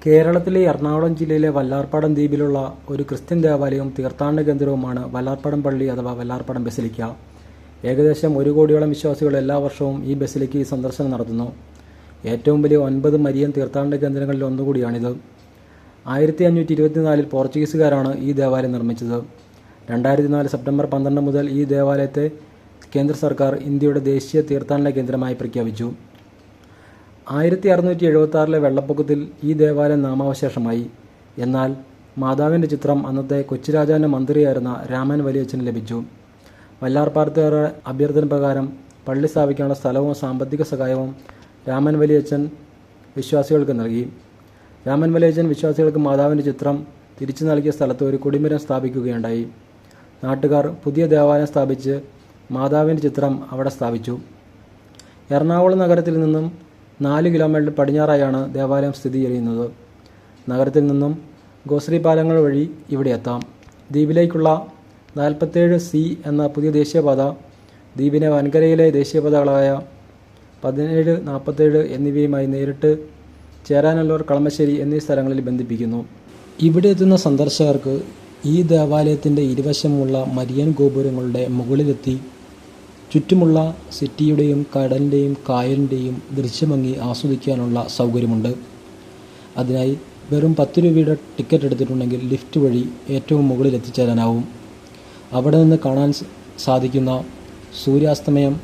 കേരളത്തിലെ എറണാകുളം ജില്ലയിലെ വല്ലാർപാടം ദ്വീപിലുള്ള ഒരു ക്രിസ്ത്യൻ ദേവാലയവും തീർത്ഥാടന കേന്ദ്രവുമാണ് വല്ലാർപാടം പള്ളി അഥവാ വല്ലാർപാടം ബസിലിക്ക. ഏകദേശം 1 കോടിയോളം വിശ്വാസികൾ എല്ലാ വർഷവും ഈ ബസിലിക്കയിൽ സന്ദർശനം നടത്തുന്നു. ഏറ്റവും വലിയ 9 മരിയൻ തീർത്ഥാടന കേന്ദ്രങ്ങളിൽ ഒന്നുകൂടിയാണിത്. 1524 പോർച്ചുഗീസുകാരാണ് ഈ ദേവാലയം നിർമ്മിച്ചത്. 2004 സെപ്റ്റംബർ 12 മുതൽ ഈ ദേവാലയത്തെ കേന്ദ്ര സർക്കാർ ഇന്ത്യയുടെ ദേശീയ തീർത്ഥാടന കേന്ദ്രമായി പ്രഖ്യാപിച്ചു. 1676 വെള്ളപ്പൊക്കത്തിൽ ഈ ദേവാലയം നാമാവശേഷമായി. എന്നാൽ മാതാവിൻ്റെ ചിത്രം അന്നത്തെ കൊച്ചിരാജാവിൻ്റെ മന്ത്രിയായിരുന്ന രാമൻ വലിയച്ഛന് ലഭിച്ചു. വല്ലാർപാടത്തുകാരുടെ അഭ്യർത്ഥന പ്രകാരം പള്ളി സ്ഥാപിക്കാനുള്ള സ്ഥലവും സാമ്പത്തിക സഹായവും രാമൻ വലിയച്ഛൻ വിശ്വാസികൾക്ക് നൽകി. രാമൻ വലിയച്ഛൻ വിശ്വാസികൾക്ക് മാതാവിൻ്റെ ചിത്രം തിരിച്ചു നൽകിയ സ്ഥലത്ത് ഒരു കൊടിമരം സ്ഥാപിക്കുകയുണ്ടായി. നാട്ടുകാർ പുതിയ ദേവാലയം സ്ഥാപിച്ച് മാതാവിൻ്റെ ചിത്രം അവിടെ സ്ഥാപിച്ചു. എറണാകുളം നഗരത്തിൽ നിന്നും 4 കിലോമീറ്റർ പടിഞ്ഞാറായാണ് ദേവാലയം സ്ഥിതി ചെയ്യുന്നത്. നഗരത്തിൽ നിന്നും ഗോശ്രീ പാലങ്ങൾ വഴി ഇവിടെ എത്താം. ദ്വീപിലേക്കുള്ള 47C എന്ന പുതിയ ദേശീയപാത ദ്വീപിനെ വൻകരയിലെ ദേശീയപാതകളായ 17, 47 എന്നിവയുമായി നേരിട്ട് ചേരാനല്ലൂർ, കളമശ്ശേരി എന്നീ സ്ഥലങ്ങളിൽ ബന്ധിപ്പിക്കുന്നു. ഇവിടെ എത്തുന്ന സന്ദർശകർക്ക് ഈ ദേവാലയത്തിൻ്റെ ഇരുവശമുള്ള മരിയൻ ഗോപുരങ്ങളുടെ മുകളിലെത്തി ചുറ്റുമുള്ള സിറ്റിയുടെയും കടലിൻ്റെയും കായലിൻ്റെയും ദൃശ്യഭംഗി ആസ്വദിക്കാനുള്ള സൗകര്യമുണ്ട്. അതിനായി വെറും 10 രൂപയുടെ ടിക്കറ്റ് എടുത്തിട്ടുണ്ടെങ്കിൽ ലിഫ്റ്റ് വഴി ഏറ്റവും മുകളിൽ എത്തിച്ചേരാനാവും. അവിടെ നിന്ന് കാണാൻ സാധിക്കുന്ന സൂര്യാസ്തമയം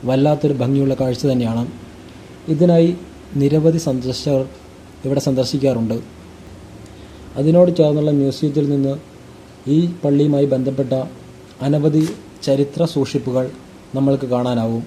വല്ലാത്തൊരു ഭംഗിയുള്ള കാഴ്ച തന്നെയാണ്. ഇതിനായി നിരവധി സന്ദർശകർ ഇവിടെ സന്ദർശിക്കാറുണ്ട്. അതിനോട് ചേർന്നുള്ള മ്യൂസിയത്തിൽ നിന്ന് ഈ പള്ളിയുമായി ബന്ധപ്പെട്ട അനവധി ചരിത്ര സൂക്ഷിപ്പുകൾ നമ്മൾക്ക് കാണാനാവും.